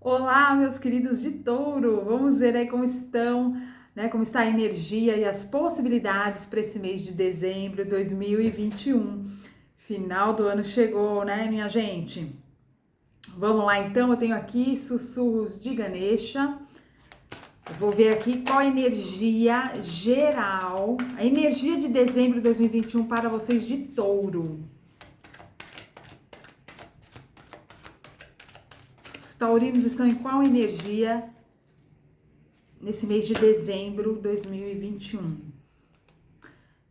Olá, meus queridos de Touro! Vamos ver aí como estão, né? Como está a energia e as possibilidades para esse mês de dezembro de 2021. Final do ano chegou, né, minha gente? Vamos lá, então. Eu tenho aqui sussurros de Ganesha. Eu vou ver aqui qual a energia geral, a energia de dezembro de 2021 para vocês de Touro. Os taurinos estão em qual energia nesse mês de dezembro de 2021?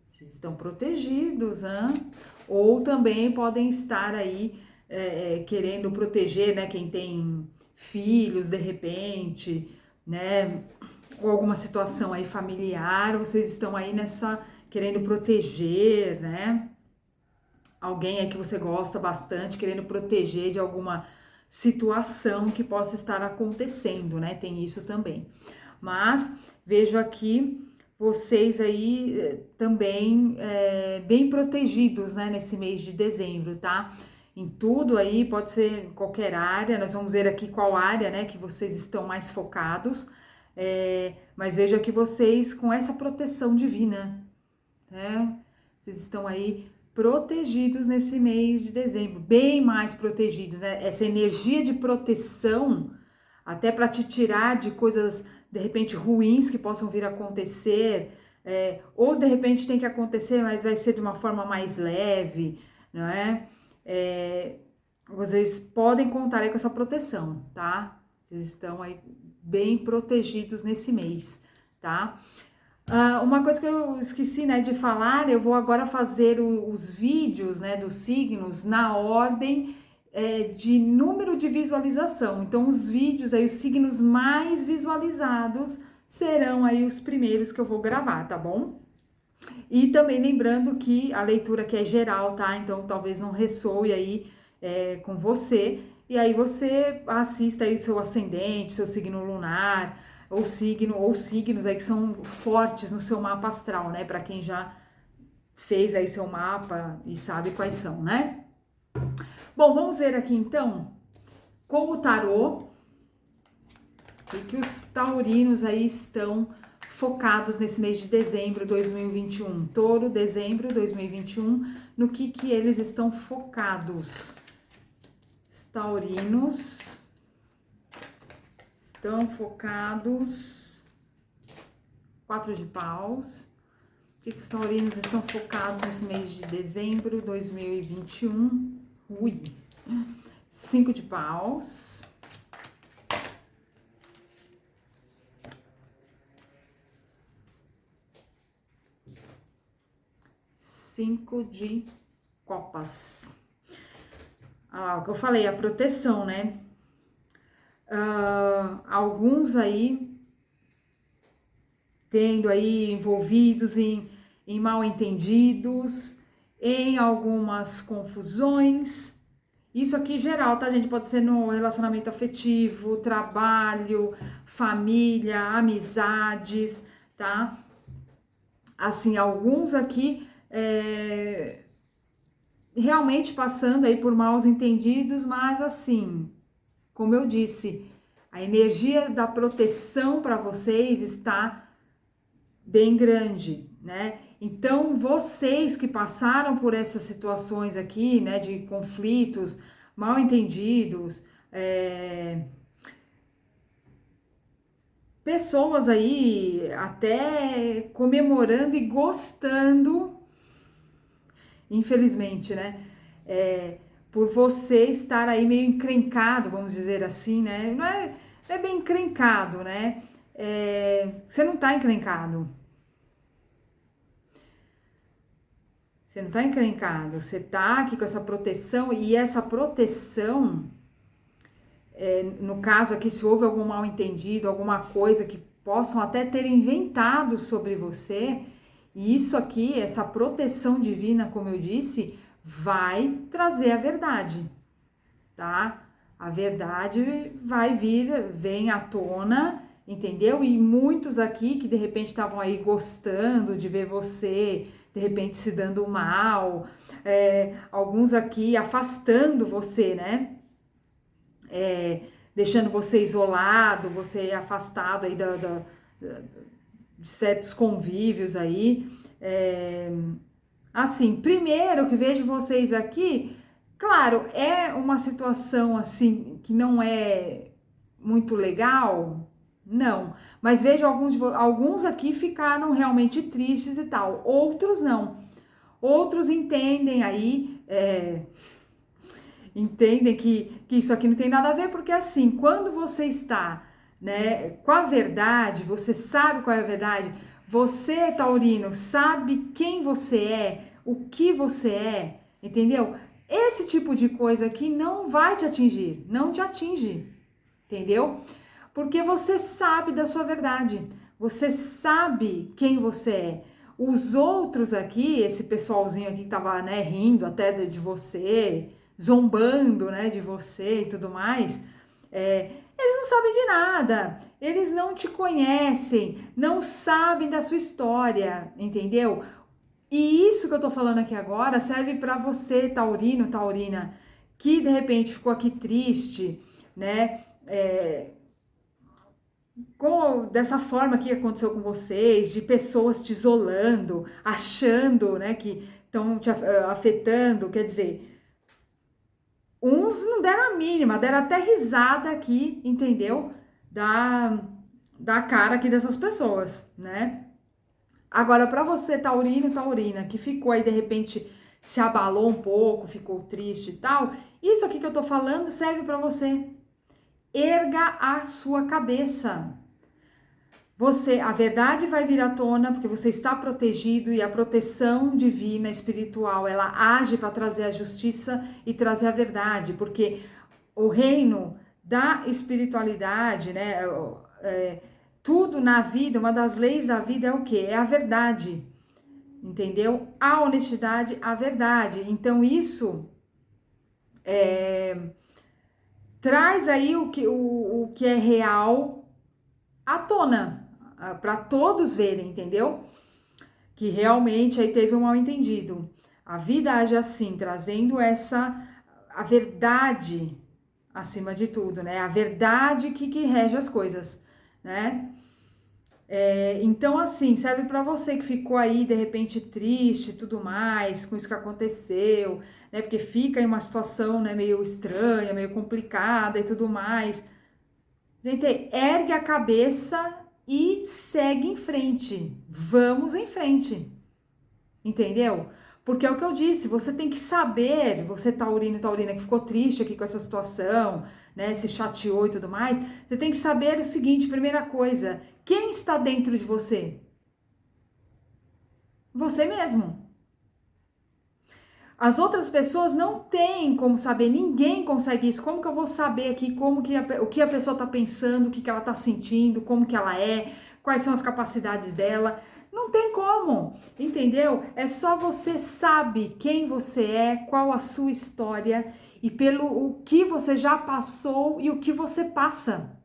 Vocês estão protegidos, hein? Ou também podem estar aí querendo proteger, né? Quem tem filhos, de repente, né? Ou alguma situação aí familiar, vocês estão aí nessa querendo proteger, né? Alguém aí que você gosta bastante, querendo proteger de alguma situação que possa estar acontecendo, né? Tem isso também. Mas vejo aqui vocês aí também bem protegidos, né? Nesse mês de dezembro, tá? Em tudo aí, pode ser qualquer área, nós vamos ver aqui qual área, né? Que vocês estão mais focados. Mas vejo aqui vocês com essa proteção divina, né? Vocês estão aí protegidos nesse mês de dezembro, bem mais protegidos, né? Essa energia de proteção, até para te tirar de coisas de repente ruins que possam vir a acontecer, ou de repente tem que acontecer, mas vai ser de uma forma mais leve, não é? Vocês podem contar aí com essa proteção, tá? Vocês estão aí bem protegidos nesse mês, tá? Uma coisa que eu esqueci, né, de falar, eu vou agora fazer os vídeos, né, dos signos na ordem de número de visualização. Então, os vídeos aí, os signos mais visualizados serão aí os primeiros que eu vou gravar, tá bom? E também lembrando que a leitura aqui é geral, tá? Então, talvez não ressoe aí com você. E aí você assista aí o seu ascendente, seu signo lunar, ou signos aí que são fortes no seu mapa astral, né? Para quem já fez aí seu mapa e sabe quais são, né? Bom, vamos ver aqui então com o tarô o que os taurinos aí estão focados nesse mês de dezembro de 2021. Touro, dezembro de 2021, no que eles estão focados. Os taurinos estão focados. 4 de paus. O que os taurinos estão focados nesse mês de dezembro de 2021? Ui. 5 de paus. 5 de copas. Olha lá, o que eu falei, a proteção, né? Alguns aí tendo aí envolvidos em mal entendidos, em algumas confusões. Isso aqui geral, tá, gente? Pode ser no relacionamento afetivo, trabalho, família, amizades, tá? Assim, alguns aqui realmente passando aí por maus entendidos, mas assim, como eu disse, a energia da proteção para vocês está bem grande, né? Então, vocês que passaram por essas situações aqui, né, de conflitos, mal entendidos, pessoas aí até comemorando e gostando, infelizmente, né? Por você estar aí meio encrencado, vamos dizer assim, né? Não é bem encrencado, né? Você não tá encrencado. Você não tá encrencado. Você tá aqui com essa proteção e essa proteção, no caso aqui, se houve algum mal entendido, alguma coisa que possam até ter inventado sobre você, e isso aqui, essa proteção divina, como eu disse, vai trazer a verdade, tá? A verdade vai vir, vem à tona, entendeu? E muitos aqui que de repente estavam aí gostando de ver você, de repente se dando mal, alguns aqui afastando você, né? deixando você isolado, você afastado aí de certos convívios aí. Assim, primeiro que vejo vocês aqui, claro, é uma situação assim que não é muito legal, não, mas vejo alguns aqui ficaram realmente tristes e tal, outros não, outros entendem aí, entendem que isso aqui não tem nada a ver, porque assim, quando você está, né, com a verdade, você sabe qual é a verdade, você, taurino, sabe quem você é, o que você é, entendeu? Esse tipo de coisa aqui não vai te atingir, não te atinge, entendeu? Porque você sabe da sua verdade, você sabe quem você é. Os outros aqui, esse pessoalzinho aqui que tava, né, rindo até de você, zombando, né, de você e tudo mais, eles não sabem de nada, eles não te conhecem, não sabem da sua história, entendeu? E isso que eu tô falando aqui agora serve para você, taurino, taurina, que de repente ficou aqui triste, né? Dessa forma que aconteceu com vocês, de pessoas te isolando, achando, né, que estão te afetando, quer dizer, uns não deram a mínima, deram até risada aqui, entendeu? Da cara aqui dessas pessoas, né? Agora, para você, taurino e taurina, que ficou aí de repente se abalou um pouco, ficou triste e tal, isso aqui que eu tô falando serve para você. Erga a sua cabeça. A verdade vai vir à tona porque você está protegido e a proteção divina, espiritual, ela age para trazer a justiça e trazer a verdade, porque o reino da espiritualidade, né? Tudo na vida, uma das leis da vida é o que? É a verdade, entendeu? A honestidade, a verdade. Então isso traz aí o que é real à tona, para todos verem, entendeu? Que realmente aí teve um mal-entendido. A vida age assim, trazendo a verdade acima de tudo, né? A verdade que rege as coisas, né? Então, assim, serve para você que ficou aí de repente triste e tudo mais com isso que aconteceu, né? Porque fica em uma situação, né, meio estranha, meio complicada e tudo mais. Gente, ergue a cabeça e segue em frente. Vamos em frente. Entendeu? Porque é o que eu disse, você tem que saber, você taurino e taurina que ficou triste aqui com essa situação, né, se chateou e tudo mais, você tem que saber o seguinte, primeira coisa, quem está dentro de você? Você mesmo. As outras pessoas não têm como saber, ninguém consegue isso. Como que eu vou saber aqui o que a pessoa está pensando, o que ela está sentindo, como que ela é, quais são as capacidades dela? Não tem como, entendeu? É só você sabe quem você é, qual a sua história e pelo o que você já passou e o que você passa,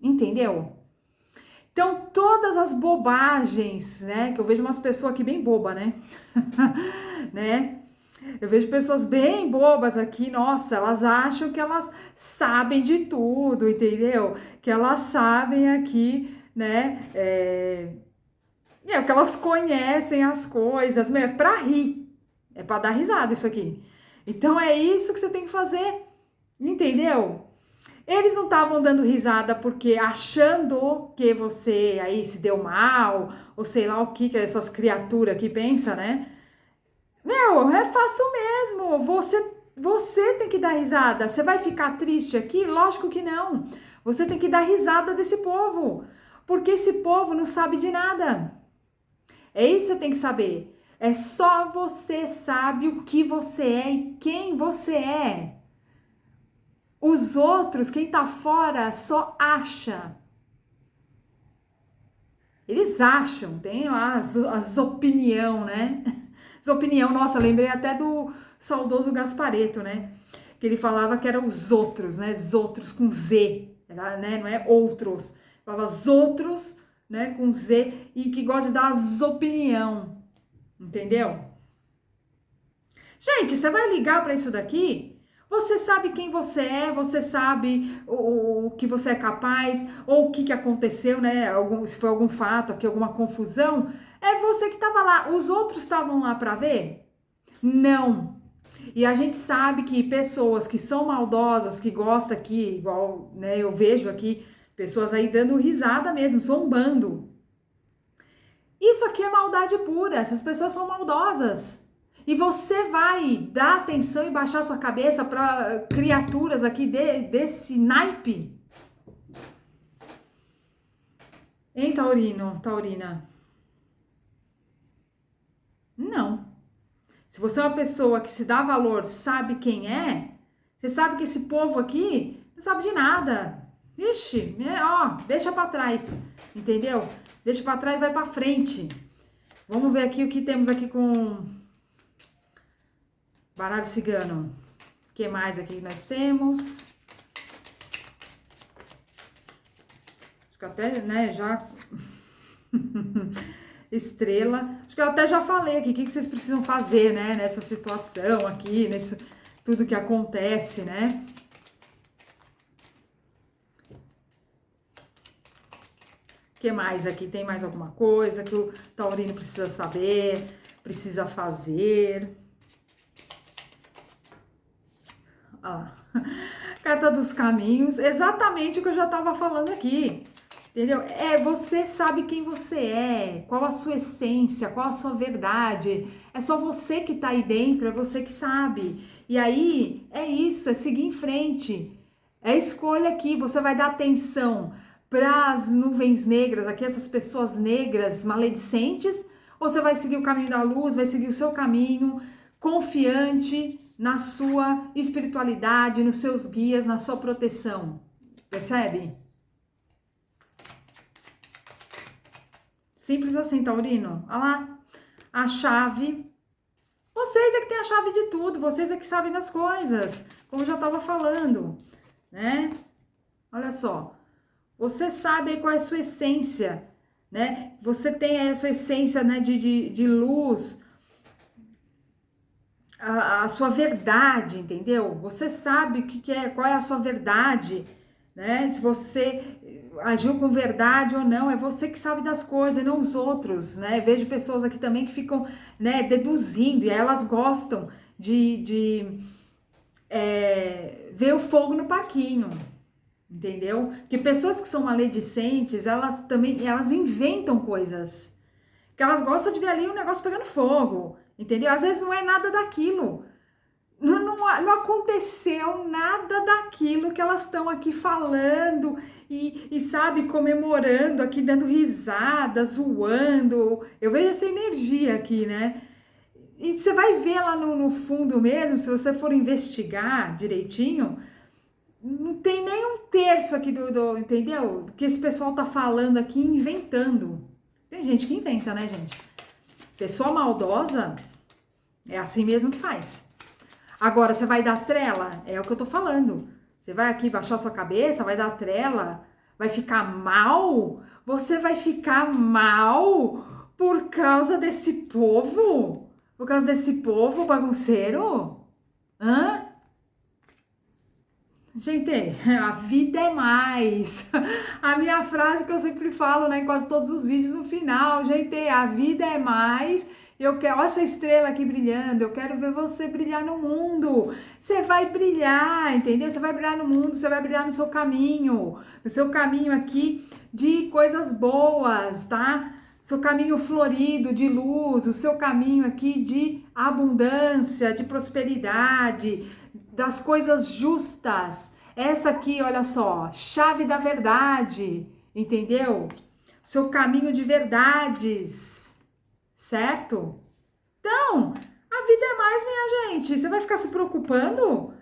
entendeu? Então, todas as bobagens, né? Que eu vejo umas pessoas aqui bem boba, né? né? Eu vejo pessoas bem bobas aqui, nossa, elas acham que elas sabem de tudo, entendeu? Que elas sabem aqui, né? Que elas conhecem as coisas, é pra rir, é pra dar risada isso aqui. Então é isso que você tem que fazer, entendeu? Eles não estavam dando risada porque achando que você aí se deu mal, ou sei lá o que essas criaturas aqui pensam, né? Meu, é fácil mesmo. Você tem que dar risada. Você vai ficar triste aqui? Lógico que não. Você tem que dar risada desse povo. Porque esse povo não sabe de nada. É isso que você tem que saber. É só você sabe o que você é e quem você é. Os outros, quem tá fora, só acha. Eles acham, tem lá as opinião, né? As opinião, nossa, lembrei até do saudoso Gaspareto, né? Que ele falava que eram os outros, né? Os outros com Z, era, né? Não é outros. Falava os outros, né? Com Z e que gosta de dar as opinião, entendeu? Gente, você vai ligar para isso daqui? Você sabe quem você sabe o que você é capaz, ou o que aconteceu, né? Se foi algum fato aqui, alguma confusão, é você que estava lá. Os outros estavam lá para ver? Não. E a gente sabe que pessoas que são maldosas, que gostam aqui, igual, né, eu vejo aqui, pessoas aí dando risada mesmo, zombando. Isso aqui é maldade pura, essas pessoas são maldosas. E você vai dar atenção e baixar sua cabeça para criaturas aqui desse naipe? Hein, Taurino, Taurina? Não. Se você é uma pessoa que se dá valor, sabe quem é, você sabe que esse povo aqui não sabe de nada. Ixi, ó, deixa pra trás, entendeu? Deixa pra trás e vai pra frente. Vamos ver aqui o que temos aqui com baralho cigano. O que mais aqui nós temos? Acho que até, né, já... Estrela. Acho que eu até já falei aqui o que vocês precisam fazer, né, nessa situação aqui, nesse tudo que acontece, né? O que mais aqui? Tem mais alguma coisa que o taurino precisa saber, precisa fazer? Ah, carta dos caminhos, exatamente o que eu já estava falando aqui. Entendeu? Você sabe quem você é, qual a sua essência, qual a sua verdade. É só você que tá aí dentro, é você que sabe. E aí, é isso, é seguir em frente. É escolha aqui, você vai dar atenção para as nuvens negras, aqui essas pessoas negras, maledicentes, ou você vai seguir o caminho da luz, vai seguir o seu caminho, confiante na sua espiritualidade, nos seus guias, na sua proteção. Percebe? Simples assim, Taurino. Olha lá, a chave. Vocês é que tem a chave de tudo, vocês é que sabem das coisas, como eu já estava falando, né? Olha só, você sabe qual é a sua essência, né? Você tem aí a sua essência, né, de luz, a sua verdade, entendeu? Você sabe o que é, qual é a sua verdade, né? Se você agiu com verdade ou não, é você que sabe das coisas, não os outros, né? Vejo pessoas aqui também que ficam, né, deduzindo, e elas gostam de ver o fogo no parquinho, entendeu? Porque pessoas que são maledicentes, elas também, elas inventam coisas, que elas gostam de ver ali o negócio pegando fogo, entendeu? Às vezes não é nada daquilo, não aconteceu nada daquilo que elas estão aqui falando e, sabe, comemorando aqui, dando risada, zoando. Eu vejo essa energia aqui, né? E você vai ver lá no fundo mesmo, se você for investigar direitinho, não tem nem um terço aqui entendeu? Que esse pessoal tá falando aqui, inventando. Tem gente que inventa, né, gente? Pessoa maldosa é assim mesmo que faz. Agora, você vai dar trela? É o que eu tô falando. Você vai aqui baixar sua cabeça, vai dar trela, vai ficar mal? Você vai ficar mal por causa desse povo? Por causa desse povo bagunceiro? Hã? Gente, a vida é mais. A minha frase que eu sempre falo, né, em quase todos os vídeos no final, gente, a vida é mais. Eu quero, olha essa estrela aqui brilhando, eu quero ver você brilhar no mundo. Você vai brilhar, entendeu? Você vai brilhar no mundo, você vai brilhar no seu caminho aqui de coisas boas, tá? Seu caminho florido de luz, o seu caminho aqui de abundância, de prosperidade, das coisas justas. Essa aqui, olha só, chave da verdade, entendeu? Seu caminho de verdades, certo? Então, a vida é mais, minha gente. Você vai ficar se preocupando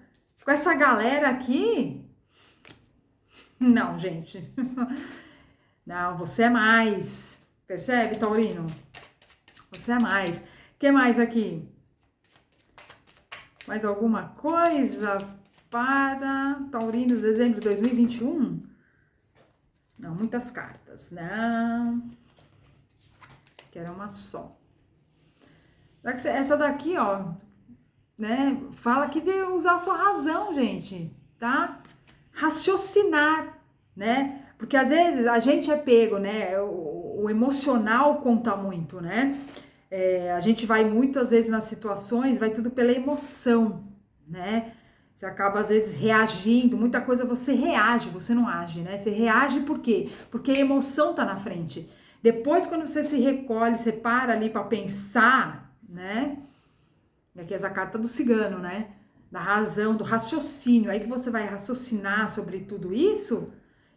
com essa galera aqui? Não, gente. Não, você é mais. Percebe, Taurino? Você é mais. O que mais aqui? Mais alguma coisa para taurinos, dezembro de 2021? Não, muitas cartas. Não. Quero uma só. Essa daqui, ó, né? Fala aqui de usar a sua razão, gente, tá? Raciocinar, né? Porque às vezes a gente é pego, né? O emocional conta muito, né? A gente vai muito, às vezes, nas situações, vai tudo pela emoção, né? Você acaba, às vezes, reagindo, muita coisa você reage, você não age, né? Você reage por quê? Porque a emoção tá na frente. Depois, quando você se recolhe, você para ali para pensar, né? E aqui é a carta do cigano, né? Da razão, do raciocínio. Aí que você vai raciocinar sobre tudo isso,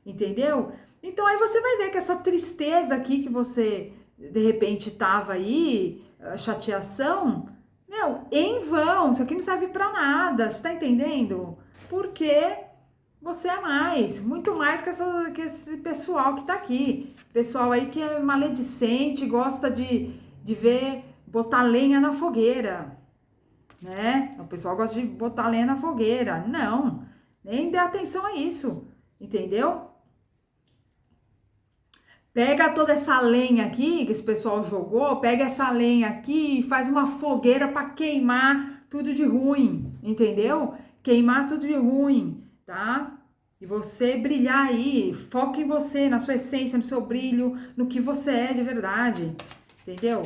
entendeu? Então aí você vai ver que essa tristeza aqui que você de repente tava aí, chateação, meu, em vão, isso aqui não serve pra nada, você tá entendendo? Porque você é mais, muito mais que esse pessoal que tá aqui. Pessoal aí que é maledicente, gosta de ver, botar lenha na fogueira, né? O pessoal gosta de botar lenha na fogueira. Não, nem dê atenção a isso, entendeu? Pega toda essa lenha aqui que esse pessoal jogou, pega essa lenha aqui e faz uma fogueira para queimar tudo de ruim, entendeu? Queimar tudo de ruim, tá? E você brilhar aí, foca em você, na sua essência, no seu brilho, no que você é de verdade, entendeu?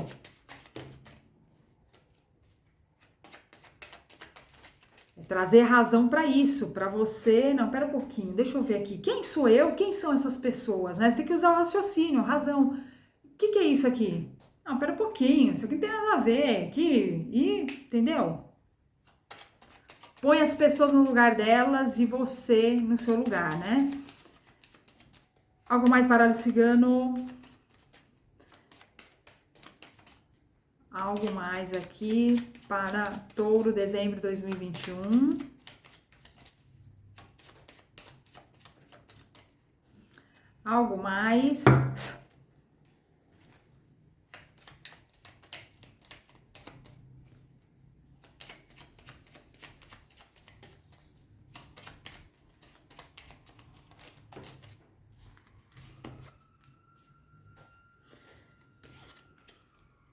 Trazer razão para isso, para você. Não, pera um pouquinho, deixa eu ver aqui. Quem sou eu? Quem são essas pessoas, né? Você tem que usar o raciocínio, razão. O que é isso aqui? Não, pera um pouquinho, isso aqui não tem nada a ver. Aqui, e, entendeu? Põe as pessoas no lugar delas e você no seu lugar, né? Algo mais, baralho cigano? Algo mais aqui para Touro, dezembro de 2021. Algo mais.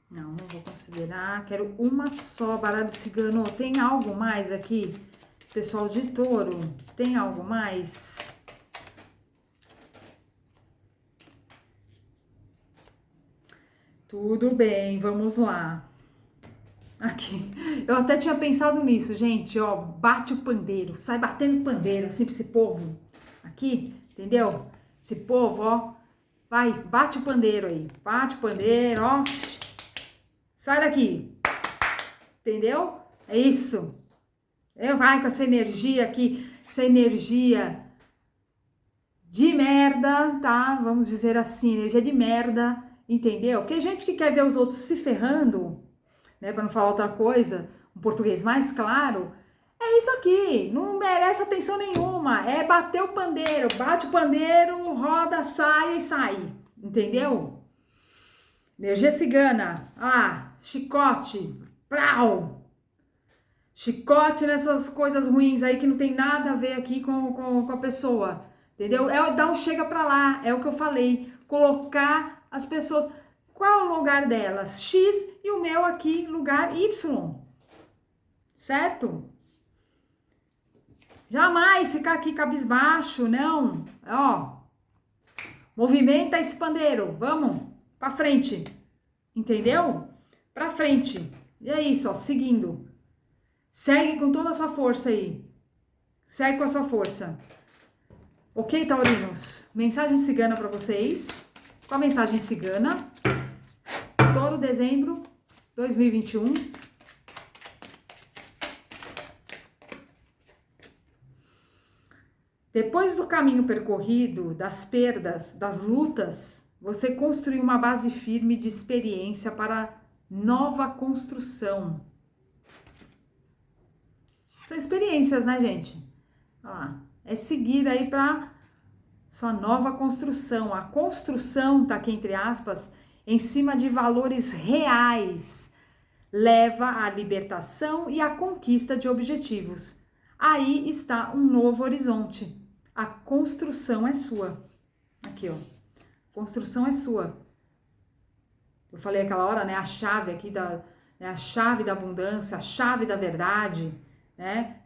Não vou considerar. Quero uma só, baralho cigano. Tem algo mais aqui? Pessoal de Touro, tem algo mais? Tudo bem, vamos lá. Aqui, eu até tinha pensado nisso, gente, ó, bate o pandeiro, sai batendo pandeiro, assim, pra esse povo, aqui, entendeu? Esse povo, ó, vai, bate o pandeiro aí, bate o pandeiro, ó, sai daqui, entendeu? É isso, vai com essa energia aqui, essa energia de merda, tá? Vamos dizer assim, energia de merda, entendeu? Porque gente que quer ver os outros se ferrando, né, para não falar outra coisa, um português mais claro, é isso aqui, não merece atenção nenhuma, é bater o pandeiro, bate o pandeiro, roda, sai e sai, entendeu? Energia cigana, chicote, prau, chicote nessas coisas ruins aí que não tem nada a ver aqui com a pessoa, entendeu? É dar um chega pra lá, é o que eu falei, colocar as pessoas... Qual é o lugar delas? X e o meu aqui, lugar Y. Certo? Jamais ficar aqui cabisbaixo, não. Ó, movimenta esse pandeiro. Vamos pra frente. Entendeu? Pra frente. E é isso, ó, seguindo. Segue com toda a sua força aí. Segue com a sua força. Ok, taurinos? Mensagem cigana pra vocês. Qual a mensagem cigana? Touro, dezembro 2021. Depois do caminho percorrido, das perdas, das lutas, você construiu uma base firme de experiência para nova construção. São experiências, né, gente? Olha lá. É seguir aí para sua nova construção. A construção, tá aqui entre aspas, em cima de valores reais, leva à libertação e à conquista de objetivos. Aí está um novo horizonte. A construção é sua. Aqui, ó. Construção é sua. Eu falei aquela hora, né? A chave aqui né? A chave da abundância, a chave da verdade, né?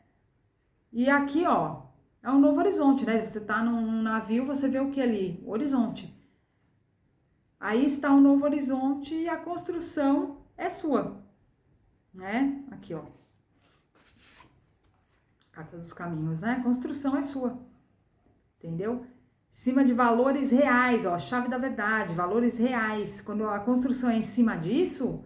E aqui, ó, é um novo horizonte, né? Você tá num navio, você vê o que ali? O horizonte. Aí está um novo horizonte e a construção é sua, né? Aqui, ó. Carta dos caminhos, né? A construção é sua, entendeu? Em cima de valores reais, ó, a chave da verdade, valores reais. Quando a construção é em cima disso,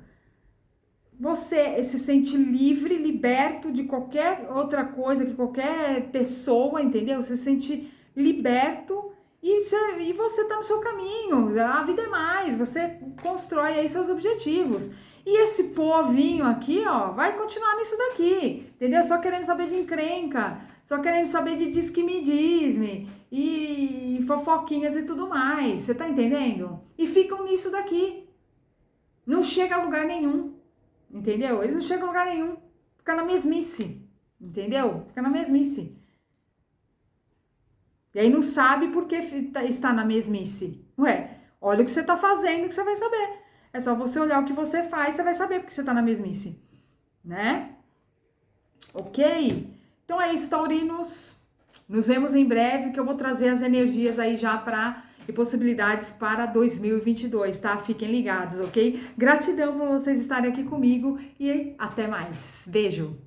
você se sente livre, liberto de qualquer outra coisa, que qualquer pessoa, entendeu? Você se sente liberto e você tá no seu caminho. A vida é mais, você constrói aí seus objetivos. E esse povinho aqui, ó, vai continuar nisso daqui, entendeu? Só querendo saber de encrenca, só querendo saber de diz-que-me-diz-me e fofoquinhas e tudo mais. Você tá entendendo? E ficam nisso daqui. Não chega a lugar nenhum. Entendeu? Eles não chegam a lugar nenhum. Fica na mesmice. Entendeu? Fica na mesmice. E aí não sabe por que está na mesmice. Ué, olha o que você está fazendo que você vai saber. É só você olhar o que você faz, você vai saber porque você está na mesmice. Né? Ok? Então é isso, taurinos. Nos vemos em breve, que eu vou trazer as energias aí já para e possibilidades para 2022, tá? Fiquem ligados, ok? Gratidão por vocês estarem aqui comigo e até mais. Beijo!